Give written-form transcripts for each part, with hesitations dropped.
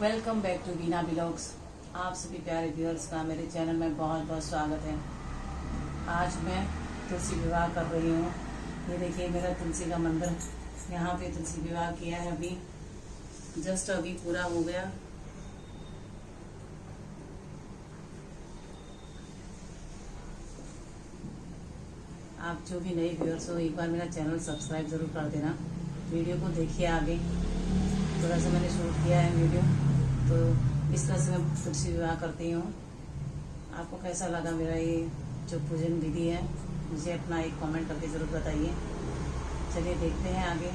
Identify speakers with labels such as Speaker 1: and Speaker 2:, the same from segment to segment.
Speaker 1: Welcome back to Bina blogs. आप सभी प्यारे व्यूअर्स का मेरे चैनल में बहुत बहुत स्वागत है। आज मैं तुलसी विवाह कर रही हूँ। ये देखिए मेरा तुलसी का मंदिर, यहाँ पे तुलसी विवाह किया है। अभी जस्ट अभी पूरा हो गया। आप जो भी नए व्यूअर्स हो, एक बार मेरा चैनल सब्सक्राइब ज़रूर कर देना। वीडियो को देखिए आगे। थोड़ा सा मैंने शूट किया है वीडियो, तो इस तरह से मैं तुलसी विवाह करती हूँ। आपको कैसा लगा मेरा ये जो पूजन विधि है, मुझे अपना एक कमेंट करके ज़रूर बताइए। चलिए देखते हैं आगे।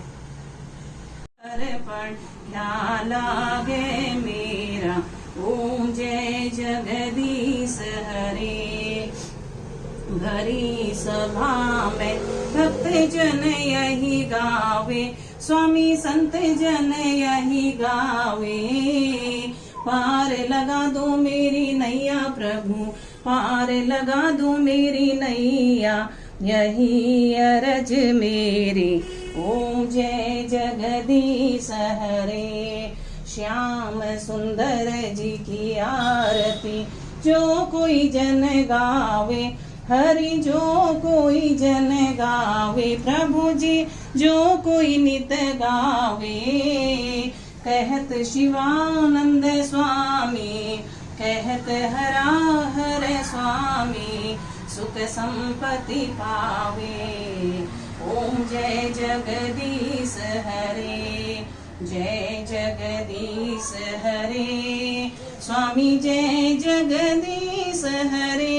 Speaker 1: अर्पण ध्यान लागे मेरा, ओम जय जगदीश हरे। भरी सभा में भक्त जन यही गावे, स्वामी संत जन यही गावे। पार लगा दो मेरी नैया प्रभु, पार लगा दो मेरी नैया, यही अरज मेरी। ओम जय जगदीश हरे। श्याम सुंदर जी की आरती जो कोई जन गावे, हरि जो कोई जन गावे, प्रभु जी जो कोई नित गावे। कहत शिवानंद स्वामी, कहत हरा हर स्वामी, सुख संपत्ति पावे। ओम जय जगदीश हरे, जय जगदीश हरे, स्वामी जय जगदीश हरे।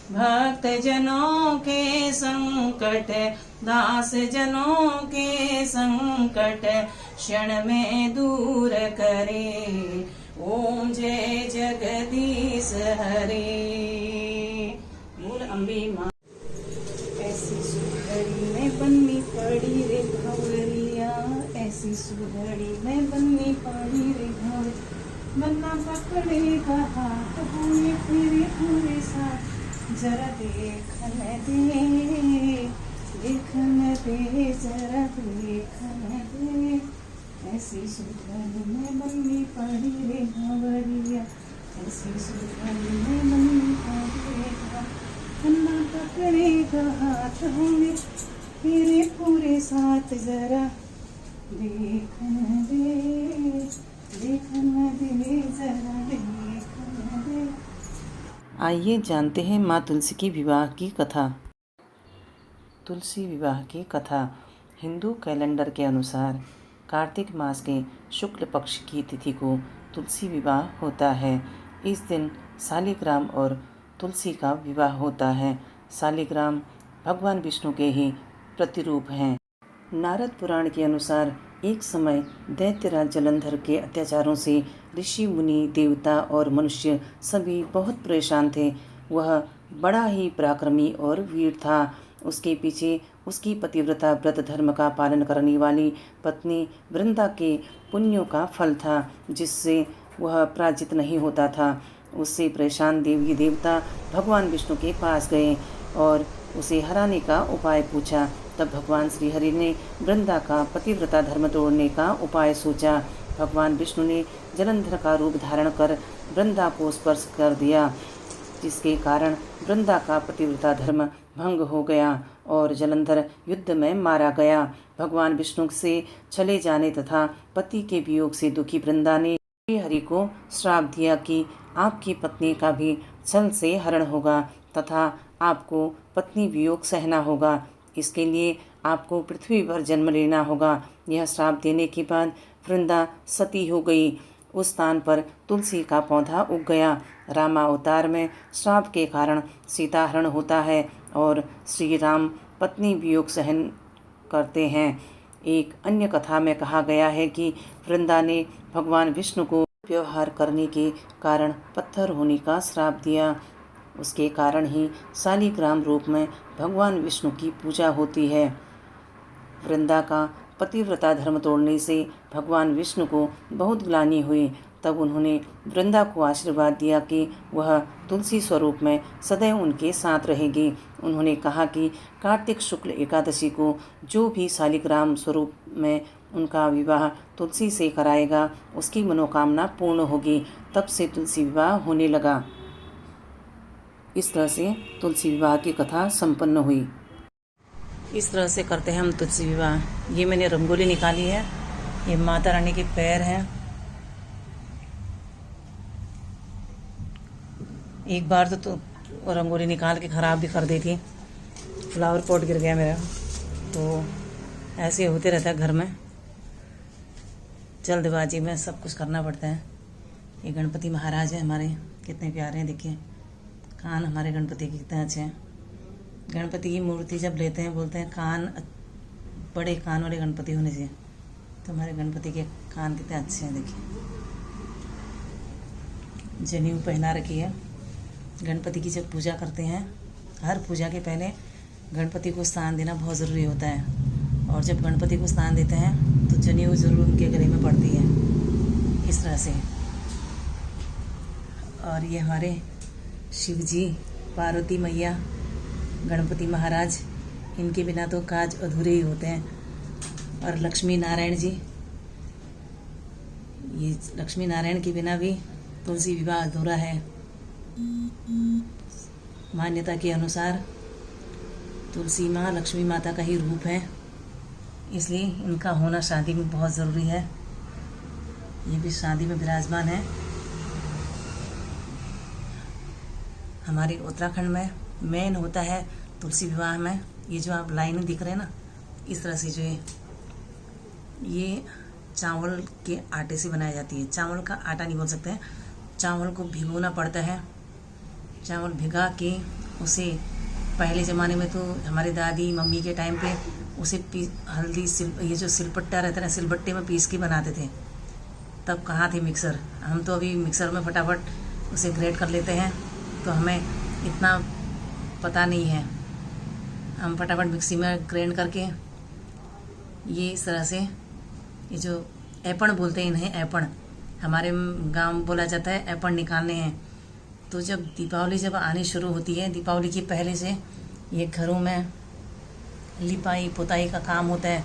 Speaker 1: भक्त जनों के संकट, दास जनों के संकट, क्षण में दूर करे। ओम जय जगदीश हरे। बोल अम्बे माँ। ऐसी सुघड़ी में बननी पड़ी रे भंवरिया, ऐसी सुघड़ी में बननी पड़ी रे भंवरिया। बन्ना पकड़ेगा हाथ हुए फिरे पूरे साथ, जरा देखन दे, देखन दे, जरा देखन दे। ऐसी सुघड़ी में बननी पड़ी रे भंवरिया, ऐसी सुघड़ी में बननी पड़ी रे बन्ना पकड़ेगा हाथ होंगे फिरे पूरे साथ, जरा देखन दे, देखन दे, जरा देखन दे।
Speaker 2: आइए जानते हैं माँ तुलसी की विवाह की कथा। तुलसी विवाह की कथा हिंदू कैलेंडर के अनुसार कार्तिक मास के शुक्ल पक्ष की तिथि को तुलसी विवाह होता है। इस दिन शालिग्राम और तुलसी का विवाह होता है। शालिग्राम भगवान विष्णु के ही प्रतिरूप हैं। नारद पुराण के अनुसार एक समय दैत्यराज जलंधर के अत्याचारों से ऋषि मुनि देवता और मनुष्य सभी बहुत परेशान थे। वह बड़ा ही पराक्रमी और वीर था। उसके पीछे उसकी पतिव्रता व्रत धर्म का पालन करने वाली पत्नी वृंदा के पुण्यों का फल था, जिससे वह पराजित नहीं होता था। उससे परेशान देवी देवता भगवान विष्णु के पास गए और उसे हराने का उपाय पूछा। तब भगवान श्री हरि ने वृंदा का पतिव्रता धर्म तोड़ने का उपाय सोचा। भगवान विष्णु ने जलंधर का रूप धारण कर वृंदा को स्पर्श कर दिया, जिसके कारण वृंदा का पतिव्रता धर्म भंग हो गया और जलंधर युद्ध में मारा गया। भगवान विष्णु से चले जाने तथा पति के वियोग से दुखी वृंदा ने श्री हरि को श्राप दिया कि आपकी पत्नी का भी छल से हरण होगा तथा आपको पत्नी वियोग सहना होगा। इसके लिए आपको पृथ्वी पर जन्म लेना होगा। यह श्राप देने के बाद वृंदा सती हो गई। उस स्थान पर तुलसी का पौधा उग गया। रामावतार में श्राप के कारण सीता हरण होता है और श्री राम पत्नी वियोग सहन करते हैं। एक अन्य कथा में कहा गया है कि वृंदा ने भगवान विष्णु को व्यवहार करने के कारण पत्थर होने का श्राप दिया। उसके कारण ही शालिग्राम रूप में भगवान विष्णु की पूजा होती है। वृंदा का पतिव्रता धर्म तोड़ने से भगवान विष्णु को बहुत ग्लानि हुई। तब उन्होंने वृंदा को आशीर्वाद दिया कि वह तुलसी स्वरूप में सदैव उनके साथ रहेगी। उन्होंने कहा कि कार्तिक शुक्ल एकादशी को जो भी शालिग्राम स्वरूप में उनका विवाह तुलसी से कराएगा, उसकी मनोकामना पूर्ण होगी। तब से तुलसी विवाह होने लगा। इस तरह से तुलसी विवाह की कथा संपन्न हुई। इस तरह से करते हैं हम तुलसी विवाह। ये मैंने रंगोली निकाली है, ये माता रानी के पैर हैं। एक बार तो रंगोली निकाल के ख़राब भी कर दी थी, फ्लावर पॉट गिर गया मेरा। तो ऐसे होते रहता है घर में, जल्दबाजी में सब कुछ करना पड़ता है। ये गणपति महाराज हैं हमारे, कितने प्यारे हैं, देखिए कान हमारे गणपति के कितने अच्छे हैं। गणपति की मूर्ति जब लेते हैं बोलते हैं कान, बड़े कान वाले गणपति होने चाहिए। तो हमारे गणपति के कान कितने अच्छे हैं, देखिए। जनेऊ पहना रखी है। गणपति की जब पूजा करते हैं, हर पूजा के पहले गणपति को स्नान देना बहुत ज़रूरी होता है। और जब गणपति को स्नान देते हैं तो जनेऊ ज़रूर उनके गले में पड़ती है, इस तरह से। और ये हमारे शिव जी, पार्वती मैया, गणपति महाराज, इनके बिना तो काज अधूरे ही होते हैं। और लक्ष्मी नारायण जी, ये लक्ष्मी नारायण के बिना भी तुलसी विवाह अधूरा है। मान्यता के अनुसार तुलसी माँ लक्ष्मी माता का ही रूप है, इसलिए इनका होना शादी में बहुत ज़रूरी है। ये भी शादी में विराजमान है। हमारे उत्तराखंड में मेन होता है तुलसी विवाह में, ये जो आप लाइनें दिख रहे हैं ना, इस तरह से जो ये चावल के आटे से बनाई जाती है। चावल का आटा नहीं बोल सकते हैं, चावल को भिगोना पड़ता है। चावल भिगा के उसे, पहले ज़माने में तो हमारे दादी मम्मी के टाइम पे उसे हल्दी ये जो सिलपट्टा रहता है ना, सिलबट्टे में पीस के बनाते थे। तब कहाँ थे मिक्सर, हम तो अभी मिक्सर में फटाफट उसे ग्रेट कर लेते हैं, तो हमें इतना पता नहीं है। हम फटाफट मिक्सी में ग्राइंड करके ये इस तरह से, ये जो ऐपण बोलते हैं इन्हें, ऐपण हमारे गांव बोला जाता है, ऐपण निकालने हैं। तो जब दीपावली जब आनी शुरू होती है, दीपावली के पहले से ये घरों में लिपाई पुताई का काम होता है।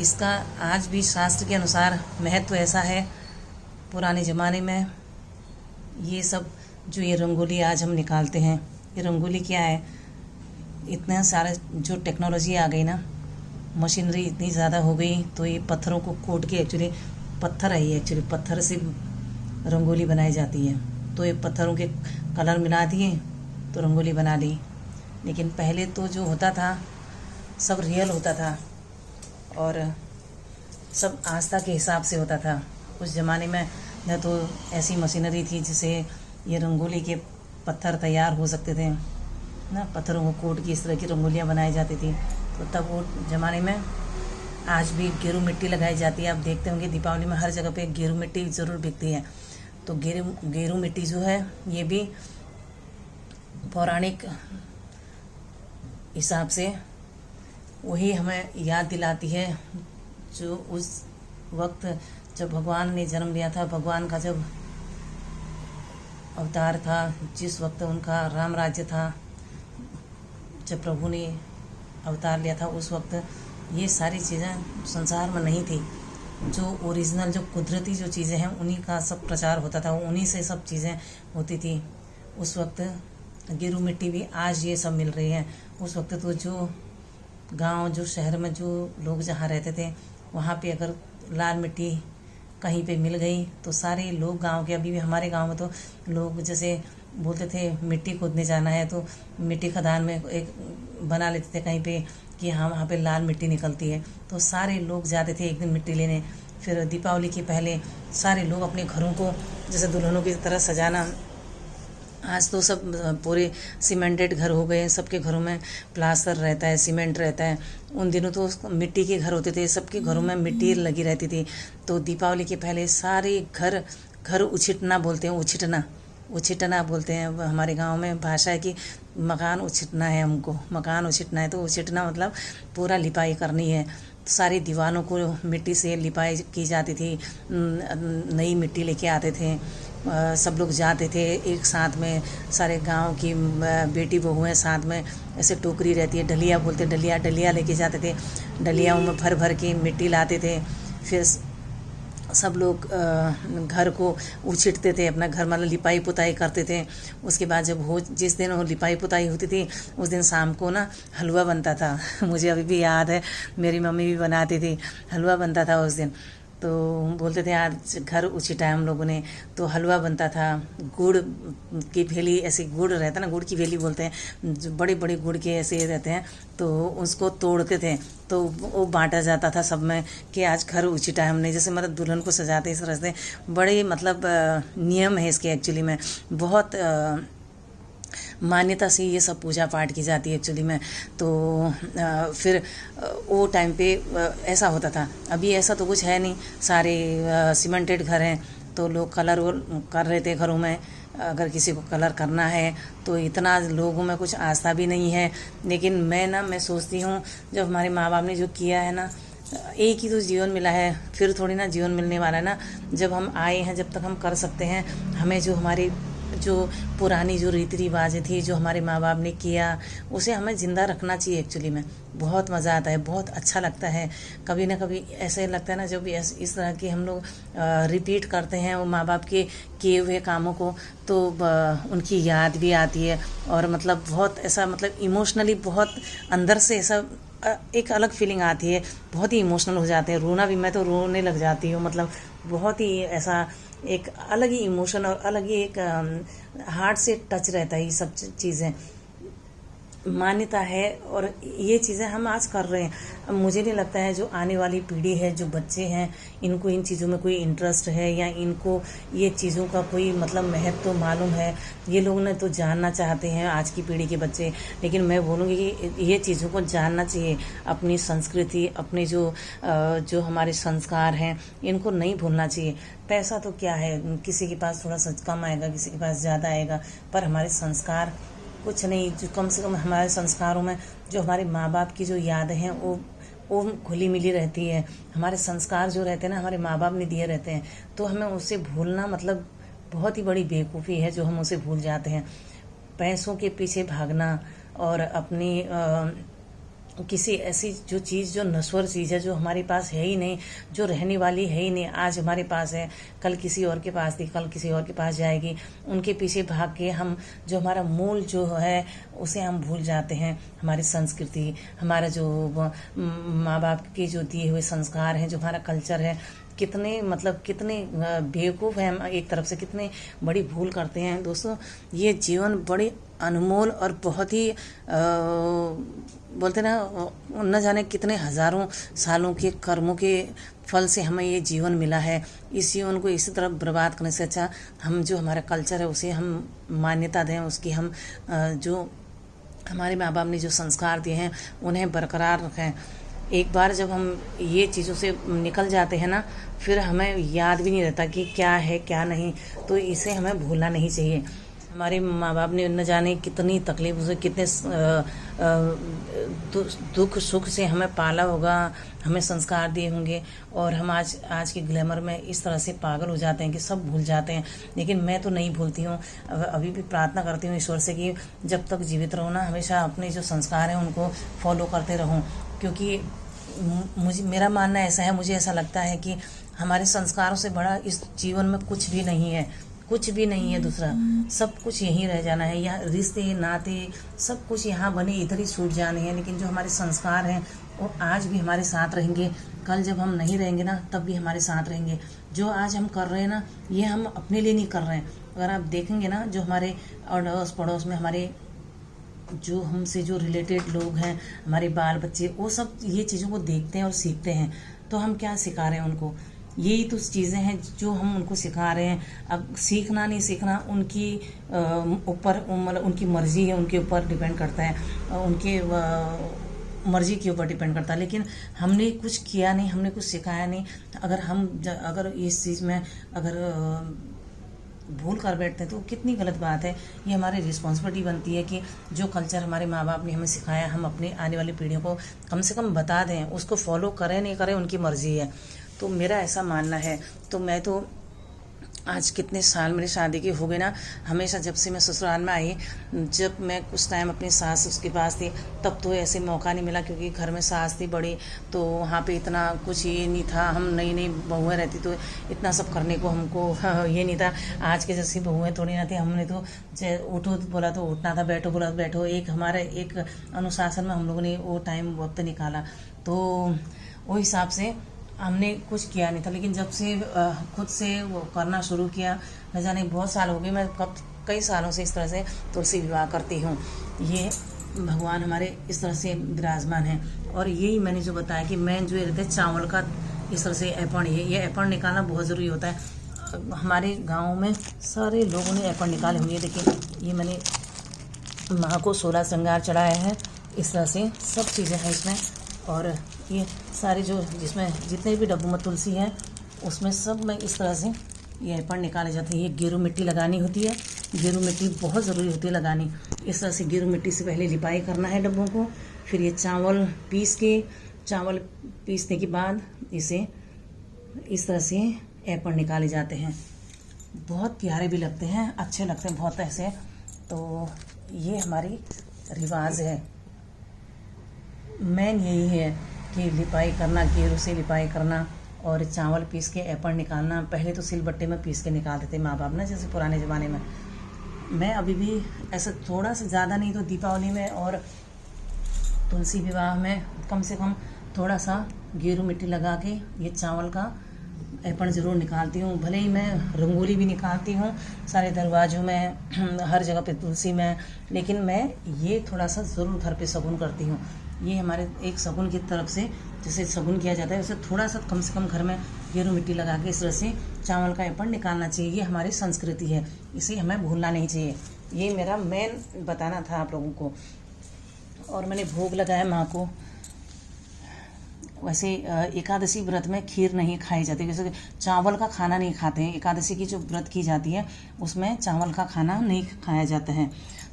Speaker 2: इसका आज भी शास्त्र के अनुसार महत्व ऐसा है। पुराने ज़माने में ये सब जो ये रंगोली आज हम निकालते हैं, ये रंगोली क्या है, इतना सारा जो टेक्नोलॉजी आ गई ना, मशीनरी इतनी ज़्यादा हो गई, तो ये पत्थरों को कोट के, एक्चुअली पत्थर है ये, एक्चुअली पत्थर से रंगोली बनाई जाती है। तो ये पत्थरों के कलर मिला दिए तो रंगोली बना ली। लेकिन पहले तो जो होता था सब रियल होता था और सब आस्था के हिसाब से होता था। उस ज़माने में न तो ऐसी मशीनरी थी जिससे ये रंगोली के पत्थर तैयार हो सकते थे ना, पत्थरों को कोट की इस तरह की रंगोलियाँ बनाई जाती थी। तो तब वो ज़माने में, आज भी गेरू मिट्टी लगाई जाती है। आप देखते होंगे दीपावली में हर जगह पे गेरू मिट्टी ज़रूर बिकती है। तो गेरू मिट्टी जो है ये भी पौराणिक हिसाब से वही हमें याद दिलाती है जो उस वक्त जब भगवान ने जन्म लिया था, भगवान का जब अवतार था, जिस वक्त उनका राम राज्य था, जब प्रभु ने अवतार लिया था, उस वक्त ये सारी चीज़ें संसार में नहीं थी। जो ओरिजिनल जो कुदरती जो चीज़ें हैं उन्हीं का सब प्रचार होता था, उन्हीं से सब चीज़ें होती थी। उस वक्त गेरू मिट्टी भी आज ये सब मिल रही है। उस वक्त तो जो गांव, जो शहर में जो लोग जहाँ रहते थे, वहाँ पे अगर लाल मिट्टी कहीं पे मिल गई तो सारे लोग गांव के, अभी भी हमारे गांव में तो लोग जैसे बोलते थे मिट्टी खोदने जाना है तो मिट्टी खदान में एक बना लेते थे कहीं पे कि हाँ वहाँ पे लाल मिट्टी निकलती है, तो सारे लोग जाते थे एक दिन मिट्टी लेने। फिर दीपावली के पहले सारे लोग अपने घरों को जैसे दुल्हनों की तरह सजाना। आज तो सब पूरे सीमेंटेड घर हो गए, सबके घरों में प्लास्टर रहता है, सीमेंट रहता है। उन दिनों तो मिट्टी के घर होते थे, सबके घरों में मिट्टी लगी रहती थी। तो दीपावली के पहले सारे घर उछिटना बोलते हैं, उछिटना बोलते हैं हमारे गांव में भाषा है कि मकान उछिटना है, हमको मकान उछिटना है। तो उछिटना मतलब पूरा लिपाई करनी है। सारी दीवारों को मिट्टी से लिपाई की जाती थी, नई मिट्टी लेके आते थे, सब लोग जाते थे एक साथ में, सारे गांव की बेटी बहुएं साथ में, ऐसे टोकरी रहती है, डलिया बोलते, डलिया लेके जाते थे। डलियाओं में भर भर के मिट्टी लाते थे।
Speaker 1: फिर सब लोग घर को उछिटते थे, अपना घर मतलब लिपाई पुताई करते थे। उसके बाद जब हो जिस दिन वो लिपाई पुताई होती थी उस दिन शाम को ना हलवा बनता था। मुझे अभी भी याद है, मेरी मम्मी भी बनाती थी, हलवा बनता था उस दिन। तो बोलते थे आज घर उछिटा हम लोगों ने, तो हलवा बनता था। गुड़ की भेली, ऐसे गुड़ रहता ना, गुड़ की भेली बोलते हैं, जो बड़े बड़े गुड़ के ऐसे रहते हैं, तो उसको तोड़ते थे तो वो बांटा जाता था सब में कि आज घर उछिटा है हमने। जैसे मतलब दुल्हन को सजाते इस तरह से, बड़े मतलब नियम है इसके एक्चुअली में, बहुत मान्यता से ये सब पूजा पाठ की जाती है एक्चुअली में। तो फिर वो टाइम पे ऐसा होता था। अभी ऐसा तो कुछ है नहीं, सारे सीमेंटेड घर हैं, तो लोग कलर कर रहे थे घरों में। अगर किसी को कलर करना है तो इतना लोगों में कुछ आस्था भी नहीं है। लेकिन मैं सोचती हूँ, जब हमारे माँ बाप ने जो किया है ना, एक ही तो जीवन मिला है, फिर थोड़ी ना जीवन मिलने वाला है ना। जब हम आए हैं, जब तक हम कर सकते हैं, हमें जो हमारी जो पुरानी जो रीति रिवाजें थी, जो हमारे माँ बाप ने किया, उसे हमें ज़िंदा रखना चाहिए एक्चुअली में। बहुत मज़ा आता है, बहुत अच्छा लगता है। कभी ना कभी ऐसे लगता है ना, जब इस तरह की हम लोग रिपीट करते हैं वो माँ बाप के किए हुए कामों को, तो उनकी याद भी आती है। और मतलब बहुत ऐसा, मतलब इमोशनली बहुत अंदर से ऐसा एक अलग फीलिंग आती है, बहुत ही इमोशनल हो जाते हैं। रोना भी, मैं तो रोने लग जाती हूँ। मतलब बहुत ही ऐसा एक अलग ही इमोशन और अलग ही एक हार्ट से टच रहता है। ये सब चीज़ें मान्यता है और ये चीज़ें हम आज कर रहे हैं। मुझे नहीं लगता है जो आने वाली पीढ़ी है, जो बच्चे हैं, इनको इन चीज़ों में कोई इंटरेस्ट है या इनको ये चीज़ों का कोई मतलब महत्व तो मालूम है। ये लोग ने तो जानना चाहते हैं आज की पीढ़ी के बच्चे, लेकिन मैं बोलूँगी कि ये चीज़ों को जानना चाहिए। अपनी संस्कृति, अपने जो हमारे संस्कार हैं, इनको नहीं भूलना चाहिए। पैसा तो क्या है, किसी के पास थोड़ा सा कम आएगा, किसी के पास ज़्यादा आएगा, पर हमारे संस्कार कुछ नहीं। जो कम से कम हमारे संस्कारों में जो हमारे माँ बाप की जो यादें हैं वो घुली मिली रहती है। हमारे संस्कार जो रहते हैं ना, हमारे माँ बाप ने दिए रहते हैं, तो हमें उसे भूलना मतलब बहुत ही बड़ी बेवकूफ़ी है जो हम उसे भूल जाते हैं। पैसों के पीछे भागना और अपनी किसी ऐसी जो चीज़, जो नश्वर चीज़ है, जो हमारे पास है ही नहीं, जो रहने वाली है ही नहीं, आज हमारे पास है, कल किसी और के पास थी, कल किसी और के पास जाएगी, उनके पीछे भाग के हम जो हमारा मूल जो है उसे हम भूल जाते हैं। हमारी संस्कृति, हमारा जो माँ बाप के जो दिए हुए संस्कार हैं, जो हमारा कल्चर है, कितने मतलब कितने बेवकूफ़ हैं हम एक तरफ से, कितने बड़ी भूल करते हैं दोस्तों। ये जीवन बड़े अनमोल और बहुत ही बोलते ना, न जाने कितने हजारों सालों के कर्मों के फल से हमें ये जीवन मिला है। इस जीवन को इसी तरह बर्बाद करने से अच्छा हम जो हमारा कल्चर है उसे हम मान्यता दें, उसकी हम जो हमारे माँ बाप ने जो संस्कार दिए हैं उन्हें बरकरार रखें। एक बार जब हम ये चीज़ों से निकल जाते हैं ना, फिर हमें याद भी नहीं रहता कि क्या है क्या नहीं, तो इसे हमें भूलना नहीं चाहिए। हमारे माँ बाप ने न जाने कितनी तकलीफ़ों से, कितने दुख सुख से हमें पाला होगा, हमें संस्कार दिए होंगे, और हम आज के ग्लैमर में इस तरह से पागल हो जाते हैं कि सब भूल जाते हैं। लेकिन मैं तो नहीं भूलती हूँ, अभी भी प्रार्थना करती हूँ ईश्वर से कि जब तक जीवित रहूँ ना, हमेशा अपने जो संस्कार हैं उनको फॉलो करते रहूँ। क्योंकि मेरा मानना ऐसा है, मुझे ऐसा लगता है कि हमारे संस्कारों से बड़ा इस जीवन में कुछ भी नहीं है, कुछ भी नहीं है दूसरा। सब कुछ यहीं रह जाना है, यहाँ रिश्ते नाते सब कुछ यहाँ बने इधर ही छूट जाने हैं। लेकिन जो हमारे संस्कार हैं वो आज भी हमारे साथ रहेंगे, कल जब हम नहीं रहेंगे ना तब भी हमारे साथ रहेंगे। जो आज हम कर रहे हैं ना, ये हम अपने लिए नहीं कर रहे हैं। अगर आप देखेंगे ना, जो हमारे अड़ोस पड़ोस में हमारे जो हमसे जो रिलेटेड लोग हैं, हमारे बाल बच्चे, वो सब ये चीज़ों को देखते हैं और सीखते हैं। तो हम क्या सिखा रहे हैं उनको? यही तो चीज़ें हैं जो हम उनको सिखा रहे हैं। अब सीखना नहीं सीखना उनकी ऊपर, मतलब उनकी मर्जी है, उनके ऊपर डिपेंड करता है, उनके मर्जी के ऊपर डिपेंड करता है। लेकिन हमने कुछ किया नहीं, हमने कुछ सिखाया नहीं। अगर इस चीज़ में अगर भूल कर बैठते हैं तो कितनी गलत बात है। ये हमारी रिस्पॉन्सिबिलिटी बनती है कि जो कल्चर हमारे माँ बाप ने हमें सिखाया, हम अपने आने वाली पीढ़ियों को कम से कम बता दें। उसको फॉलो करें नहीं करें उनकी मर्जी है। तो मेरा ऐसा मानना है। तो मैं तो आज कितने साल मेरी शादी के हो गए ना। हमेशा जब से मैं ससुराल में आई, जब मैं कुछ टाइम अपनी सास उसके पास थी, तब तो ऐसे मौका नहीं मिला, क्योंकि घर में सास थी बड़ी, तो वहाँ पे इतना कुछ ये नहीं था। हम नई नई बहुएं रहती तो इतना सब करने को हमको ये नहीं था। आज के जैसी बहुएं थोड़ी ना थी। हमने तो उठो बोला तो उठना था, बैठो बोला तो बैठो। एक हमारे एक अनुशासन में हम लोगों ने वो टाइम वक्त निकाला, तो वो हिसाब से हमने कुछ किया नहीं था। लेकिन जब से खुद से वो करना शुरू किया, न जाने बहुत साल हो गए, मैं कई सालों से इस तरह से तुलसी विवाह करती हूँ। ये भगवान हमारे इस तरह से विराजमान हैं। और यही मैंने जो बताया कि मैं जो रहते चावल का इस तरह से ऐपण, ये ऐपण निकालना बहुत ज़रूरी होता है। हमारे गाँव में सारे लोगों ने ऐपण निकाले हुए। देखिए, ये मैंने माँ को 16 श्रृंगार चढ़ाया है। इस तरह से सब चीज़ें हैं इसमें। और ये सारे जो जिसमें जितने भी डब्बों में तुलसी है, उसमें सब में इस तरह से ये ऐपण निकाले जाते हैं। ये गेरू मिट्टी लगानी होती है। गेरू मिट्टी बहुत ज़रूरी होती है लगानी। इस तरह से गेरू मिट्टी से पहले लिपाई करना है डब्बों को। फिर ये चावल पीसने के बाद इसे इस तरह से ऐपण निकाले जाते हैं। बहुत प्यारे भी लगते हैं, अच्छे लगते हैं बहुत ऐसे। तो ये हमारी रिवाज है। मेन यही है कि लिपाई करना, गेरू से लिपाई करना और चावल पीस के ऐपण निकालना। पहले तो सिलबट्टे में पीस के निकालते थे माँ बाप ना, जैसे पुराने ज़माने में। मैं अभी भी ऐसे थोड़ा सा ज़्यादा नहीं तो दीपावली में और तुलसी विवाह में कम से कम थोड़ा सा गेरू मिट्टी लगा के ये चावल का ऐपण ज़रूर निकालती हूँ। भले ही मैं रंगोली भी निकालती हूँ सारे दरवाज़ों में, हर जगह पे तुलसी में, लेकिन मैं ये थोड़ा सा ज़रूर घर पे शगुन करती हूँ। ये हमारे एक शगुन की तरफ से जैसे शगुन किया जाता है, उसे थोड़ा सा कम से कम घर में गेरू मिट्टी लगा के इस तरह से चावल का ऐपण निकालना चाहिए। ये हमारी संस्कृति है, इसे हमें भूलना नहीं चाहिए। ये मेरा मेन बताना था आप लोगों को। और मैंने भोग लगाया माँ को। वैसे एकादशी व्रत में खीर नहीं खाई जाती, जैसे चावल का खाना नहीं खाते हैं। एकादशी की जो व्रत की जाती है उसमें चावल का खाना नहीं खाया जाता है।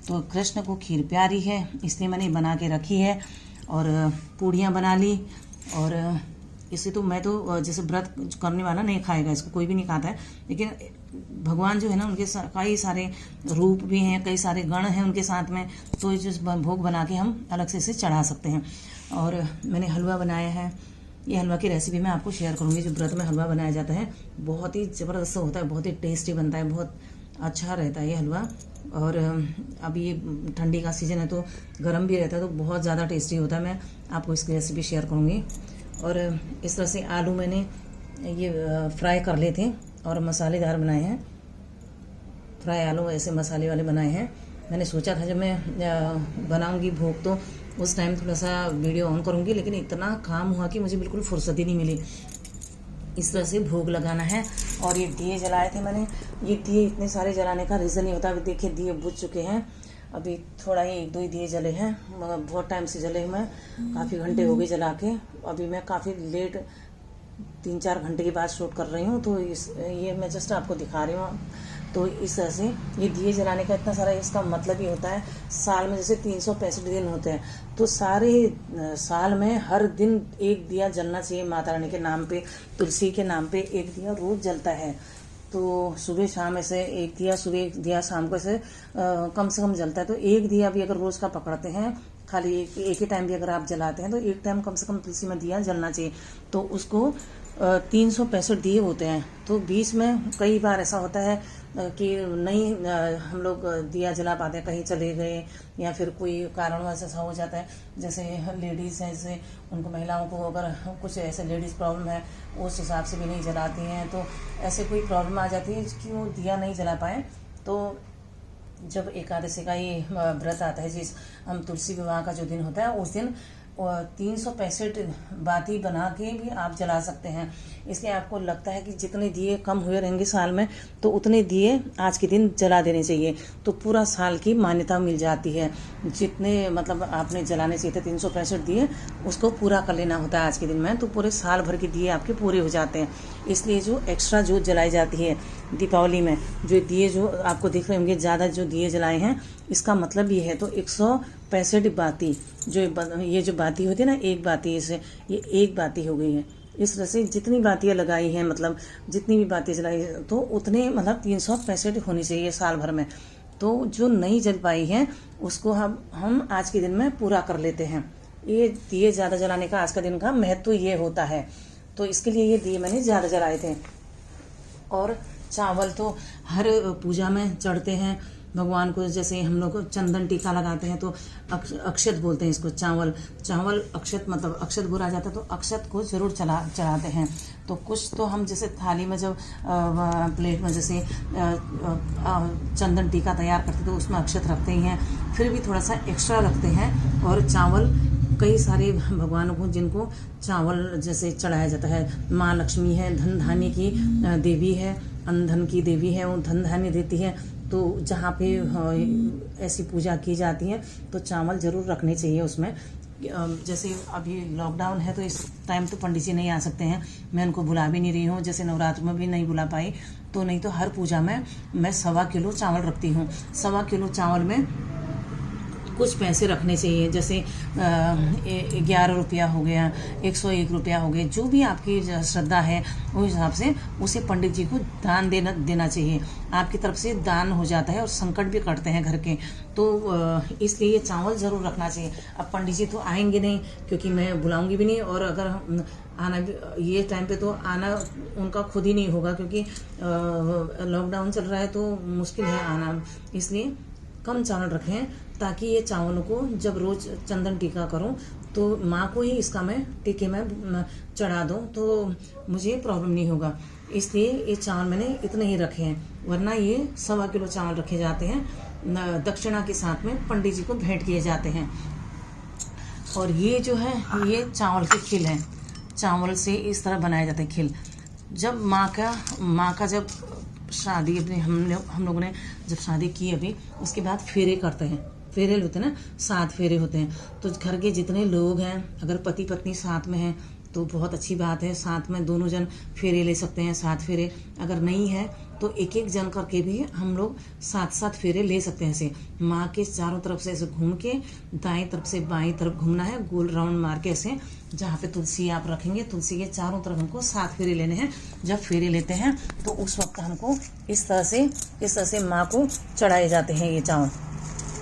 Speaker 1: तो कृष्ण को खीर प्यारी है, इसलिए मैंने बना के रखी है। और पूड़ियाँ बना ली। और इसे तो मैं तो जैसे व्रत करने वाला नहीं खाएगा, इसको कोई भी नहीं खाता है। लेकिन भगवान जो है ना, उनके कई सारे रूप भी हैं, कई सारे गण हैं उनके साथ में, तो जो भोग बना के हम अलग से इसे चढ़ा सकते हैं। और मैंने हलवा बनाया है। ये हलवा की रेसिपी मैं आपको शेयर करूँगी। जो व्रत में हलवा बनाया जाता है बहुत ही ज़बरदस्त होता है, बहुत ही टेस्टी बनता है, बहुत अच्छा रहता है ये हलवा। और अभी ये ठंडी का सीज़न है तो गर्म भी रहता है, तो बहुत ज़्यादा टेस्टी होता है। मैं आपको इसकी रेसिपी शेयर करूँगी। और इस तरह से आलू मैंने ये फ्राई कर लिए थे और मसालेदार बनाए हैं। फ्राई आलू ऐसे मसाले वाले बनाए हैं। मैंने सोचा था जब मैं बनाऊंगी भोग तो उस टाइम थोड़ा सा वीडियो ऑन करूंगी, लेकिन इतना काम हुआ कि मुझे बिल्कुल फुर्सत ही नहीं मिली। इस तरह से भोग लगाना है। और ये दिए जलाए थे मैंने। ये दिए इतने सारे जलाने का रीज़न नहीं होता। अभी देखिए दिए बुझ चुके हैं, अभी थोड़ा ही 1-2 ही दिए जले हैं, मगर बहुत टाइम से जले मैं, काफ़ी घंटे हो गए जला के। अभी मैं काफ़ी लेट 3-4 घंटे के बाद शूट कर रही हूँ, तो ये मैं जस्ट आपको दिखा रही हूँ। तो इस तरह से ये दिए जलाने का इतना सारा इसका मतलब ही होता है। साल में जैसे 365 दिन होते हैं, तो सारे साल में हर दिन एक दिया जलना चाहिए माता रानी के नाम पे, तुलसी के नाम पे एक दिया रोज जलता है। तो सुबह शाम ऐसे एक दिया, सुबह एक दिया, शाम को ऐसे कम से कम जलता है। तो एक दिया भी अगर रोज का पकड़ते हैं, खाली एक ही टाइम भी अगर आप जलाते हैं, तो एक टाइम कम से कम तुलसी में दिया जलना चाहिए। तो उसको 365 दिए होते हैं। तो बीच में कई बार ऐसा होता है कि नहीं हम लोग दिया जला पाते, कहीं चले गए या फिर कोई कारणवश ऐसा हो जाता है, जैसे लेडीज़ हैं, जैसे उनको महिलाओं को अगर कुछ ऐसे लेडीज़ प्रॉब्लम है, उस हिसाब से भी नहीं जलाती हैं, तो ऐसे कोई प्रॉब्लम आ जाती है कि वो दिया नहीं जला पाए। तो जब एकादशी का ये व्रत आता है, जिस हम तुलसी विवाह का जो दिन होता है, उस दिन 365 बाती बना के भी आप जला सकते हैं। इसलिए आपको लगता है कि जितने दिए कम हुए रहेंगे साल में, तो उतने दिए आज के दिन जला देने चाहिए, तो पूरा साल की मान्यता मिल जाती है। जितने मतलब आपने जलाने चाहिए थे 365 दिए, उसको पूरा कर लेना होता है आज के दिन में, तो पूरे साल भर के दिए आपके पूरे हो जाते हैं। इसलिए जो एक्स्ट्रा जो जलाई जाती है दीपावली में, जो दिए जो आपको दिख रहे होंगे ज़्यादा जो दिए जलाए हैं, इसका मतलब ये है। तो 165 बाती, जो ये जो बाती होती है ना, एक बाती, इसे ये एक बाती हो गई है। इस तरह से जितनी बातियाँ लगाई हैं, मतलब जितनी भी बातें जलाई तो उतने मतलब 365 होनी चाहिए साल भर में। तो जो नहीं जल पाई हैं उसको हम आज के दिन में पूरा कर लेते हैं। ये दिए ज़्यादा जलाने का आज का दिन का महत्व ये होता है। तो इसके लिए ये दिए मैंने ज़्यादा जलाए थे। और चावल तो हर पूजा में चढ़ते हैं भगवान को। जैसे हम लोग चंदन टीका लगाते हैं तो अक्षत बोलते हैं इसको। चावल अक्षत, मतलब अक्षत बोला जाता है, तो अक्षत को जरूर चढ़ाते हैं। तो कुछ तो हम जैसे थाली में जब प्लेट में जैसे चंदन टीका तैयार करते तो उसमें अक्षत रखते ही हैं, फिर भी थोड़ा सा एक्स्ट्रा रखते हैं। और चावल कई सारे भगवानों को जिनको चावल जैसे चढ़ाया जाता है, माँ लक्ष्मी है, धन धान्य की देवी है, अन्न धन की देवी है, वो धन धान्य देती है। तो जहाँ पे ऐसी पूजा की जाती है तो चावल जरूर रखने चाहिए उसमें। जैसे अभी लॉकडाउन है तो इस टाइम तो पंडित जी नहीं आ सकते हैं, मैं उनको बुला भी नहीं रही हूँ। जैसे नवरात्र में भी नहीं बुला पाई, तो नहीं तो हर पूजा में मैं 1.25 किलो चावल रखती हूँ। 1.25 किलो चावल में कुछ पैसे रखने चाहिए, जैसे 11 रुपया हो गया, 101 रुपया हो गया, जो भी आपकी श्रद्धा है उस हिसाब से उसे पंडित जी को दान देना चाहिए। आपकी तरफ से दान हो जाता है और संकट भी कटते हैं घर के। तो इसलिए ये चावल ज़रूर रखना चाहिए। अब पंडित जी तो आएंगे नहीं क्योंकि मैं बुलाऊंगी भी नहीं, और अगर आना भी ये टाइम पे तो आना उनका खुद ही नहीं होगा, क्योंकि लॉकडाउन चल रहा है तो मुश्किल है आना। इसलिए कम चावल रखें ताकि ये चावलों को जब रोज चंदन टीका करूं तो माँ को ही इसका मैं टीके में चढ़ा दूं तो मुझे प्रॉब्लम नहीं होगा। इसलिए ये चावल मैंने इतने ही रखे हैं, वरना ये 1.25 किलो चावल रखे जाते हैं। दक्षिणा के साथ में पंडित जी को भेंट किए जाते हैं। और ये जो है ये चावल के खिल हैं। चावल से इस तरह बनाया जाता है खिल। जब माँ का जब शादी अपनी हम लोगों ने जब शादी की अभी, उसके बाद फेरे करते हैं। फेरे होते हैं ना, 7 फेरे होते हैं। तो घर के जितने लोग हैं, अगर पति पत्नी साथ में हैं तो बहुत अच्छी बात है, साथ में दोनों जन फेरे ले सकते हैं, 7 फेरे। अगर नहीं है तो एक जन करके भी हम लोग 7 फेरे ले सकते हैं। ऐसे माँ के चारों तरफ से ऐसे घूम के दाएं तरफ से बाएं तरफ घूमना है, गोल राउंड मार के ऐसे। जहाँ पे तुलसी आप रखेंगे, तुलसी के चारों तरफ हमको 7 फेरे लेने हैं। जब फेरे लेते हैं तो उस वक्त हमको इस तरह से माँ को चढ़ाए जाते हैं ये चावल।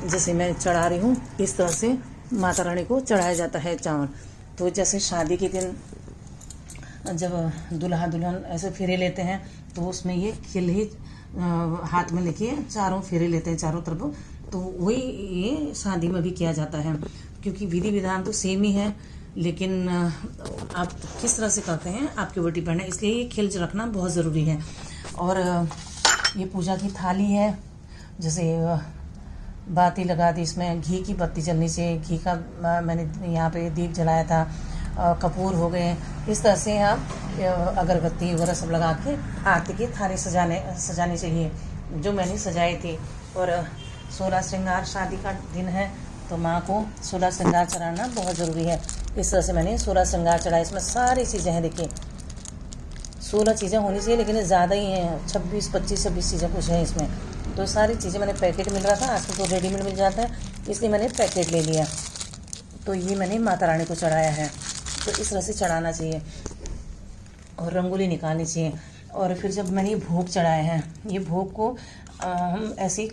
Speaker 1: जैसे मैं चढ़ा रही हूँ, इस तरह से माता रानी को चढ़ाया जाता है चावल। तो जैसे शादी के दिन जब दूल्हा दुल्हन ऐसे फेरे लेते हैं तो उसमें ये खिल ही हाथ में लेके चारों फेरे लेते हैं चारों तरफ। तो वही ये शादी में भी किया जाता है, क्योंकि विधि विधान तो सेम ही है, लेकिन आप किस तरह से करते हैं आपके ऊपर डिपेंड है। इसलिए ये खिल रखना बहुत ज़रूरी है। और ये पूजा की थाली है, जैसे बाती लगा दी, इसमें घी की बत्ती जलनी चाहिए। घी का मैंने यहाँ पे दीप जलाया था, कपूर हो गए। इस तरह से आप अगरबत्ती वगैरह सब लगा के आरती की थाली सजानी चाहिए, जो मैंने सजाई थी। और 16 श्रृंगार, शादी का दिन है तो माँ को 16 श्रृंगार चढ़ाना बहुत ज़रूरी है। इस तरह से मैंने 16 श्रृंगार चढ़ाए। इसमें सारी चीज़ें हैं, देखिए 16 चीज़ें होनी चाहिए, लेकिन ज़्यादा ही हैं, 26 चीज़ें कुछ हैं इसमें। तो सारी चीज़ें मैंने पैकेट मिल रहा था, आजकल तो रेडीमेड मिल जाता है, इसलिए मैंने पैकेट ले लिया। तो ये मैंने माता रानी को चढ़ाया है। तो इस तरह से चढ़ाना चाहिए और रंगोली निकालनी चाहिए। और फिर जब मैंने ये भोग चढ़ाए हैं, ये भोग को हम ऐसे ही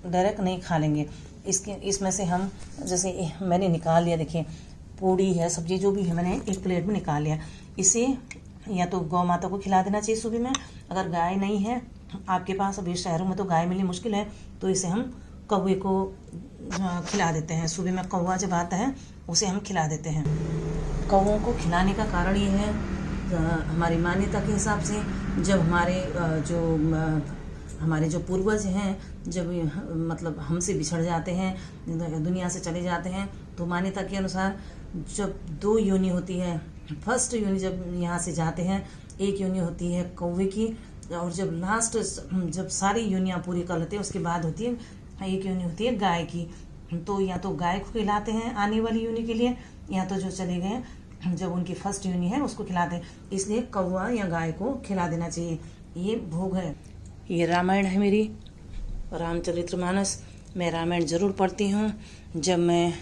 Speaker 1: डायरेक्ट नहीं खा लेंगे। इसमें से हम जैसे मैंने निकाल लिया, देखिए पूड़ी है, सब्जी जो भी है मैंने एक प्लेट में निकाल लिया। इसे या तो गौ माता को खिला देना चाहिए सुबह में। अगर गाय नहीं है आपके पास, अभी शहरों में तो गाय मिलनी मुश्किल है, तो इसे हम कौवे को खिला देते हैं। सुबह में कौवा जब आता है उसे हम खिला देते हैं। कौवों को खिलाने का कारण ये है, हमारी मान्यता के हिसाब से, जब हमारे जो पूर्वज हैं, जब मतलब हमसे बिछड़ जाते हैं, दुनिया से चले जाते हैं, तो मान्यता के अनुसार जब 2 योनि होती है, फर्स्ट योनि जब यहाँ से जाते हैं, एक योनि होती है कौवे की, और जब लास्ट जब सारी योनियाँ पूरी कर लेते हैं उसके बाद होती है एक योनि होती है गाय की। तो या तो गाय को खिलाते हैं आने वाली योनि के लिए, या तो जो चले गए जब उनकी फर्स्ट योनि है उसको खिलाते हैं। इसलिए कौवा या गाय को खिला देना चाहिए। ये भोग है। ये रामायण है मेरी, रामचरितमानस। मैं रामायण ज़रूर पढ़ती हूँ। जब मैं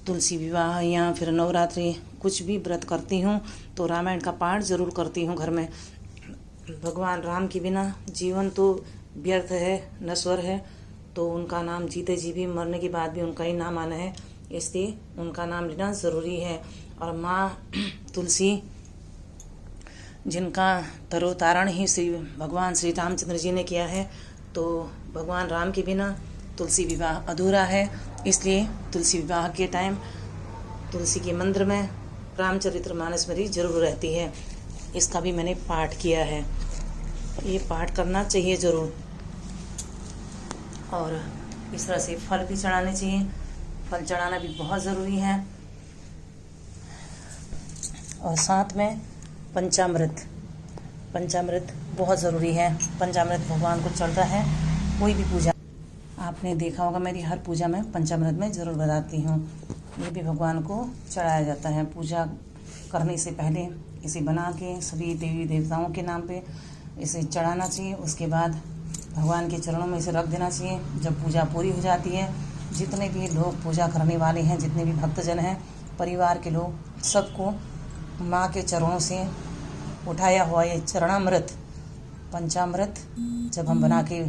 Speaker 1: तुलसी विवाह या फिर नवरात्रि कुछ भी व्रत करती हूँ तो रामायण का पाठ ज़रूर करती हूँ घर में। भगवान राम के बिना जीवन तो व्यर्थ है, नश्वर है, तो उनका नाम जीते जी भी, मरने के बाद भी उनका ही नाम आना है, इसलिए उनका नाम लेना ज़रूरी है। और माँ तुलसी जिनका तरोतारण ही भगवान श्री रामचंद्र जी ने किया है, तो भगवान राम के बिना तुलसी विवाह अधूरा है। इसलिए तुलसी विवाह के टाइम तुलसी के मंदिर में रामचरितमानस मेरी जरूर रहती है। इसका भी मैंने पाठ किया है, ये पाठ करना चाहिए ज़रूर। और इस तरह से फल भी चढ़ाने चाहिए, फल चढ़ाना भी बहुत ज़रूरी है। और साथ में पंचामृत बहुत ज़रूरी है। पंचामृत भगवान को चढ़ता है, कोई भी पूजा आपने देखा होगा, मेरी हर पूजा में पंचामृत में ज़रूर बताती हूँ। ये भी भगवान को चढ़ाया जाता है। पूजा करने से पहले इसे बना के सभी देवी देवताओं के नाम पे इसे चढ़ाना चाहिए। उसके बाद भगवान के चरणों में इसे रख देना चाहिए। जब पूजा पूरी हो जाती है, जितने भी लोग पूजा करने वाले हैं, जितने भी भक्तजन हैं, परिवार के लोग, सबको माँ के चरणों से उठाया हुआ ये चरणामृत, पंचामृत जब हम बना के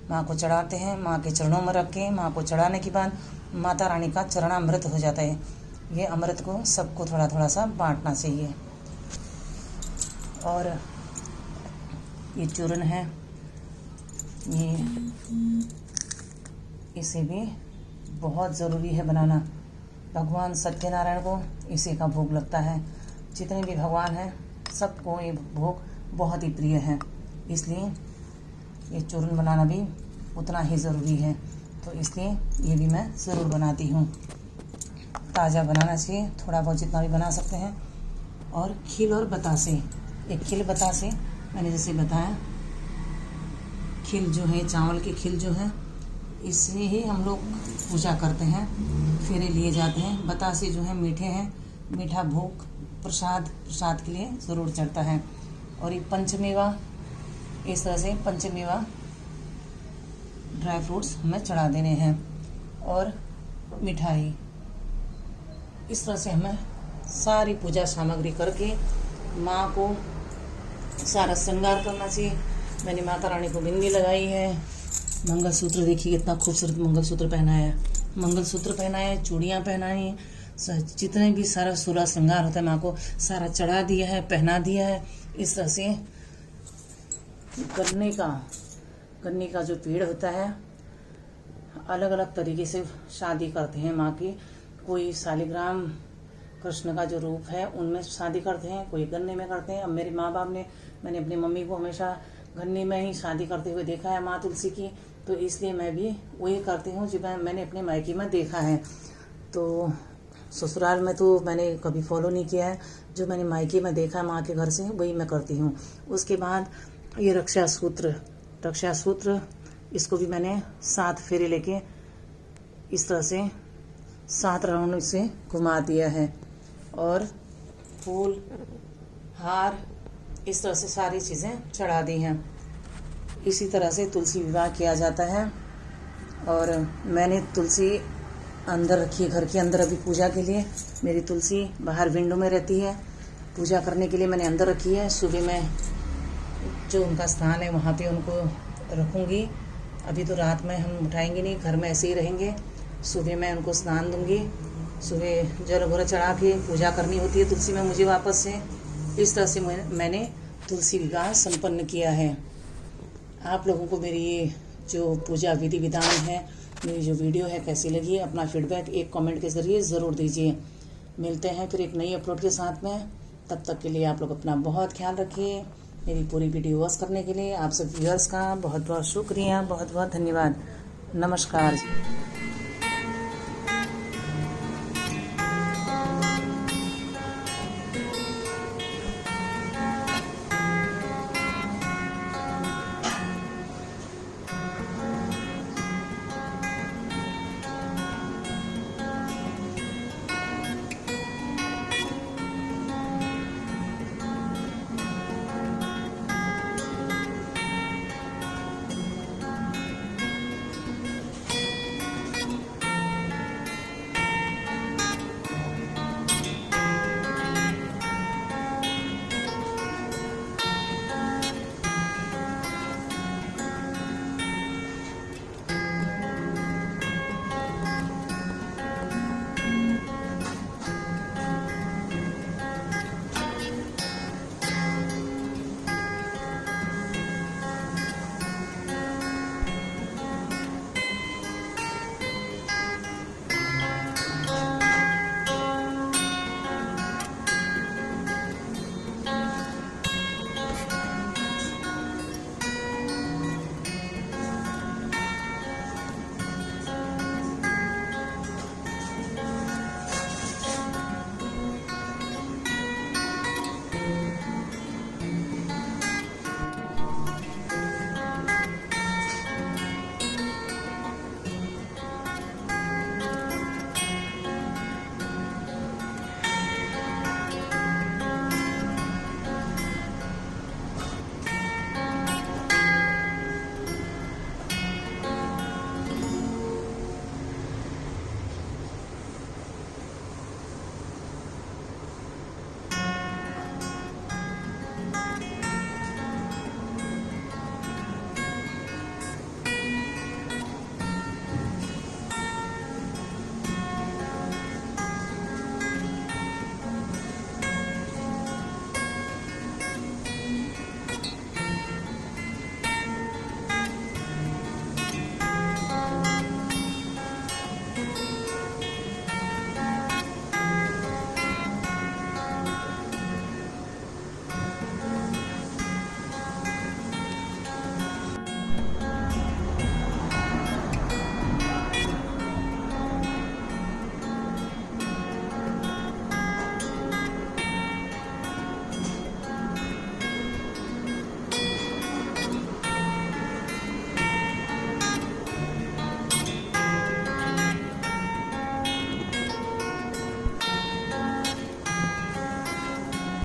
Speaker 1: माँ को चढ़ाते हैं, माँ के चरणों में रख के माँ को चढ़ाने के बाद माता रानी का चरणामृत हो जाता है। ये अमृत को सबको थोड़ा थोड़ा सा बांटना चाहिए। और ये चूर्ण है, ये इसे भी बहुत ज़रूरी है बनाना। भगवान सत्यनारायण को इसी का भोग लगता है। जितने भी भगवान हैं सबको ये भोग बहुत ही प्रिय है, इसलिए ये चूर्ण बनाना भी उतना ही ज़रूरी है। तो इसलिए ये भी मैं ज़रूर बनाती हूँ। ताज़ा बनाना चाहिए, थोड़ा बहुत जितना भी बना सकते हैं। और खील और बतासे, एक खील बतासे मैंने जैसे बताया, खील जो है चावल के खील जो है, इससे ही हम लोग पूजा करते हैं, फेरे लिए जाते हैं। बतासे जो है मीठे हैं, मीठा भोग प्रसाद के लिए ज़रूर चढ़ता है। और ये पंचमेवा, इस तरह से पंचमेवा ड्राई फ्रूट्स हमें चढ़ा देने हैं। और मिठाई, इस तरह से हमें सारी पूजा सामग्री करके माँ को सारा श्रृंगार करना चाहिए। मैंने माता रानी को बिंदी लगाई है, मंगलसूत्र देखिए कितना खूबसूरत मंगलसूत्र पहनाया है, मंगलसूत्र पहनाया है, चूड़ियाँ पहनाई हैं, जितने भी सारा 16 श्रृंगार होता है माँ को सारा चढ़ा दिया है, पहना दिया है। इस तरह से गन्ने का जो पेड़ होता है, अलग अलग तरीके से शादी करते हैं माँ की। कोई शालिग्राम कृष्ण का जो रूप है उनमें शादी करते हैं, कोई गन्ने में करते हैं। अब मेरे माँ बाप ने, मैंने अपनी मम्मी को हमेशा गन्ने में ही शादी करते हुए देखा है माँ तुलसी की, तो इसलिए मैं भी वही करती हूँ जो मैंने अपने मायके में देखा है। तो ससुराल में तो मैंने कभी फॉलो नहीं किया है, जो मैंने मायके में देखा है माँ के घर से वही मैं करती हूँ। उसके बाद ये रक्षा सूत्र, इसको भी मैंने 7 फेरे लेके इस तरह से 7 राउंड से घुमा दिया है। और फूल, हार, इस तरह से सारी चीज़ें चढ़ा दी हैं। इसी तरह से तुलसी विवाह किया जाता है। और मैंने तुलसी अंदर रखी है, घर के अंदर अभी पूजा के लिए। मेरी तुलसी बाहर विंडो में रहती है, पूजा करने के लिए मैंने अंदर रखी है। सुबह में जो उनका स्थान है वहाँ पे उनको रखूँगी। अभी तो रात में हम उठाएंगे नहीं, घर में ऐसे ही रहेंगे। सुबह मैं उनको स्नान दूंगी, सुबह जल वगैरह चढ़ा के पूजा करनी होती है तुलसी में मुझे वापस से। इस तरह से मैंने तुलसी विवाह संपन्न किया है। आप लोगों को मेरी ये जो पूजा विधि विधान है, मेरी जो वीडियो है कैसी लगी, अपना फीडबैक एक कमेंट के ज़रिए ज़रूर दीजिए। मिलते हैं फिर एक नई अपलोड के साथ में। तब तक के लिए आप लोग अपना बहुत ख्याल रखिए। मेरी पूरी वीडियो वॉच करने के लिए आप सब व्यूअर्स का बहुत बहुत शुक्रिया, बहुत बहुत धन्यवाद। नमस्कार।